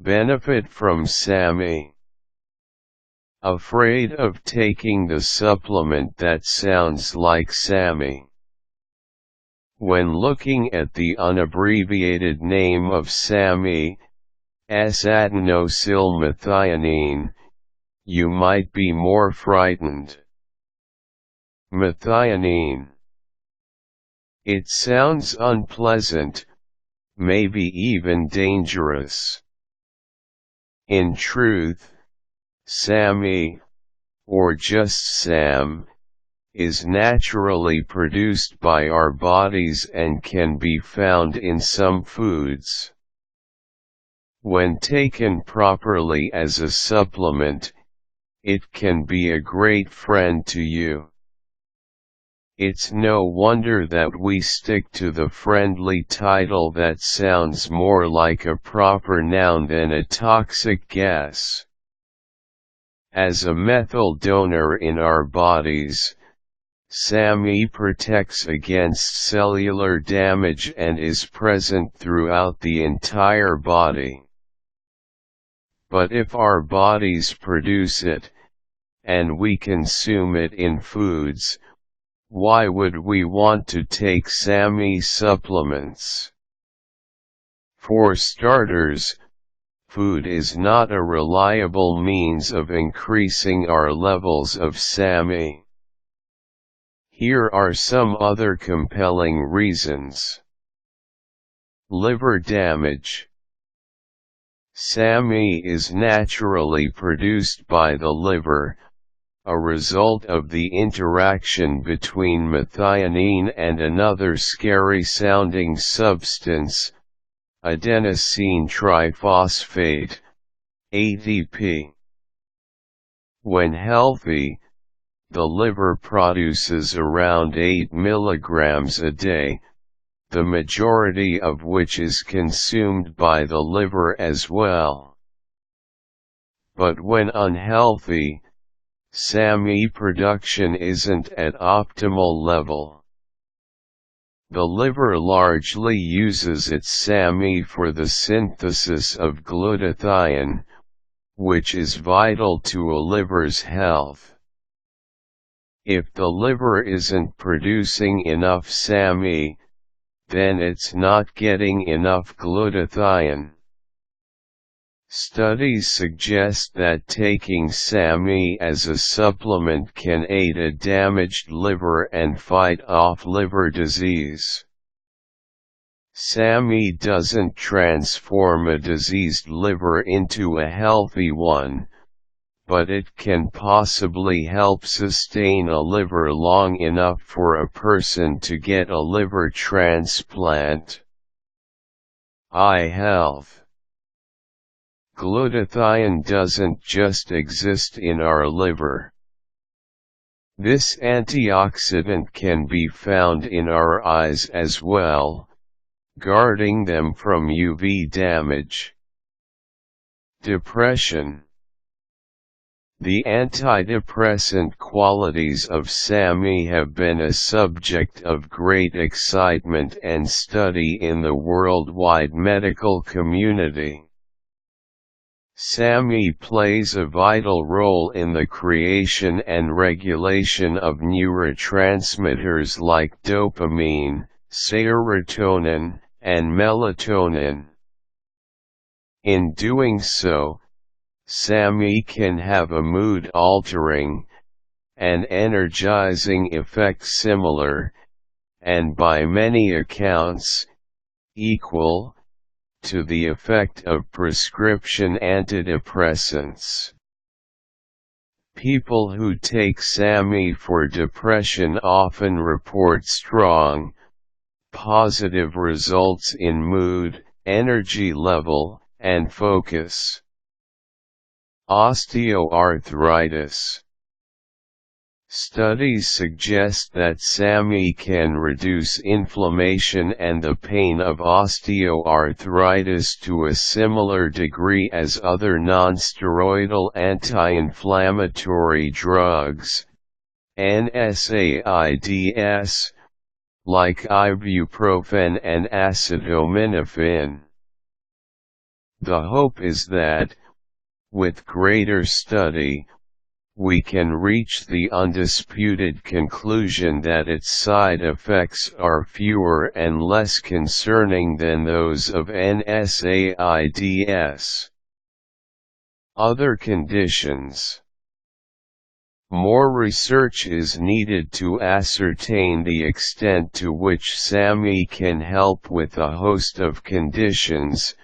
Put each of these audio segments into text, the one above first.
Benefit from Sammy. Afraid of taking the supplement that sounds like Sammy? When looking at the unabbreviated name of Sammy, S-Adenosyl methionine, you might be more frightened. Methionine. It sounds unpleasant, maybe even dangerous. In truth, Sammy, or just Sam, is naturally produced by our bodies and can be found in some foods. When taken properly as a supplement, it can be a great friend to you. It's no wonder that we stick to the friendly title that sounds more like a proper noun than a toxic gas. As a methyl donor in our bodies, Sammy protects against cellular damage and is present throughout the entire body. But if our bodies produce it, and we consume it in foods, why would we want to take Sammy supplements? For starters, food is not a reliable means of increasing our levels of Sammy. Here are some other compelling reasons. Liver damage. Sammy is naturally produced by the liver, a result of the interaction between methionine and another scary-sounding substance, adenosine triphosphate, ATP. When healthy, the liver produces around 8 milligrams a day, the majority of which is consumed by the liver as well. But when unhealthy, Sammy production isn't at optimal level. The liver largely uses its Sammy for the synthesis of glutathione, which is vital to a liver's health. If the liver isn't producing enough Sammy, then it's not getting enough glutathione. Studies suggest that taking Sammy as a supplement can aid a damaged liver and fight off liver disease. Sammy doesn't transform a diseased liver into a healthy one, but it can possibly help sustain a liver long enough for a person to get a liver transplant. Eye health. Glutathione doesn't just exist in our liver. This antioxidant can be found in our eyes as well, guarding them from UV damage. Depression. The antidepressant qualities of Sammy have been a subject of great excitement and study in the worldwide medical community. Sammy plays a vital role in the creation and regulation of neurotransmitters like dopamine, serotonin, and melatonin. In doing so, Sammy can have a mood-altering, and energizing effect similar, and by many accounts, equal, to the effect of prescription antidepressants. People who take Sammy for depression often report strong, positive results in mood, energy level, and focus. Osteoarthritis. Studies suggest that Sammy can reduce inflammation and the pain of osteoarthritis to a similar degree as other non-steroidal anti-inflammatory drugs, NSAIDs, like ibuprofen and acetaminophen. The hope is that, with greater study, we can reach the undisputed conclusion that its side effects are fewer and less concerning than those of NSAIDs. Other conditions. More research is needed to ascertain the extent to which Sammy can help with a host of conditions,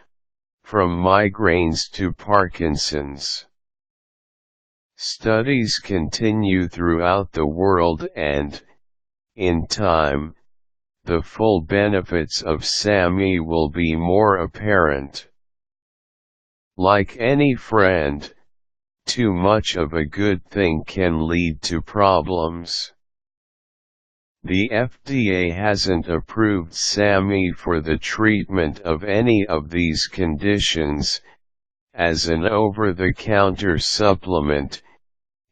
from migraines to Parkinson's. Studies continue throughout the world and, in time, the full benefits of Sammy will be more apparent. Like any friend, too much of a good thing can lead to problems. The FDA hasn't approved Sammy for the treatment of any of these conditions. As an over-the-counter supplement,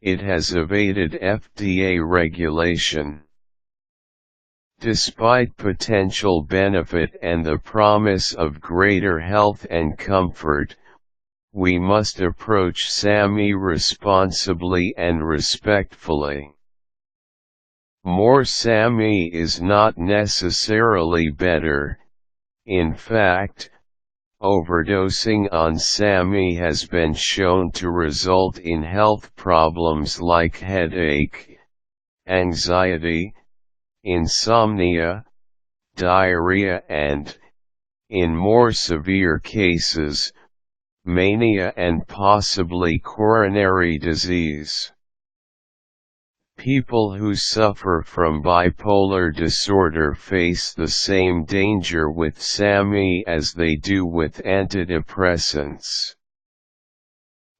it has evaded FDA regulation. Despite potential benefit and the promise of greater health and comfort, we must approach Sammy responsibly and respectfully. More Sammy is not necessarily better. In fact, overdosing on Sammy has been shown to result in health problems like headache, anxiety, insomnia, diarrhea and, in more severe cases, mania and possibly coronary disease. People who suffer from bipolar disorder face the same danger with Sammy as they do with antidepressants.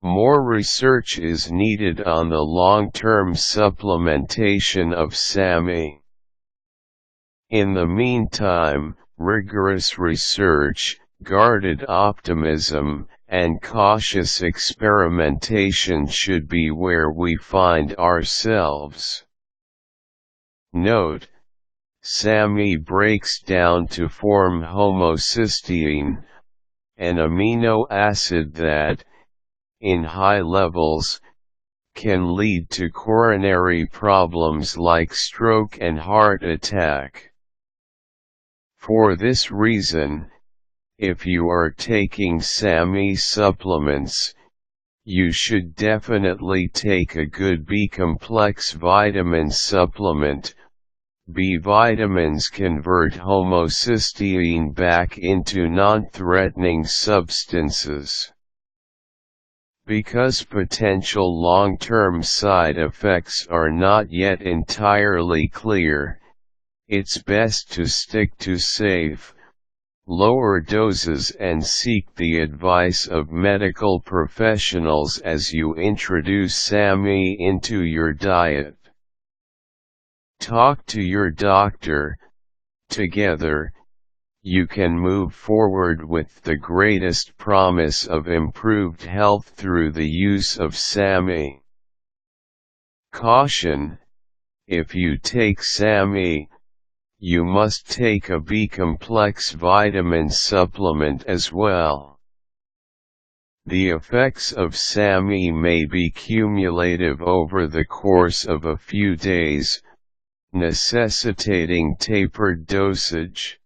More research is needed on the long-term supplementation of Sammy. In the meantime, rigorous research, guarded optimism, and cautious experimentation should be where we find ourselves. Note: Sammy breaks down to form homocysteine, an amino acid that, in high levels, can lead to coronary problems like stroke and heart attack. For this reason, if you are taking Sammy supplements, you should definitely take a good B-complex vitamin supplement. B vitamins convert homocysteine back into non-threatening substances. Because potential long-term side effects are not yet entirely clear, it's best to stick to safe, lower doses and seek the advice of medical professionals as you introduce Sammy into your diet. Talk to your doctor. Together, you can move forward with the greatest promise of improved health through the use of Sammy. Caution: if you take Sammy, you must take a B-complex vitamin supplement as well. The effects of Sammy may be cumulative over the course of a few days, necessitating tapered dosage.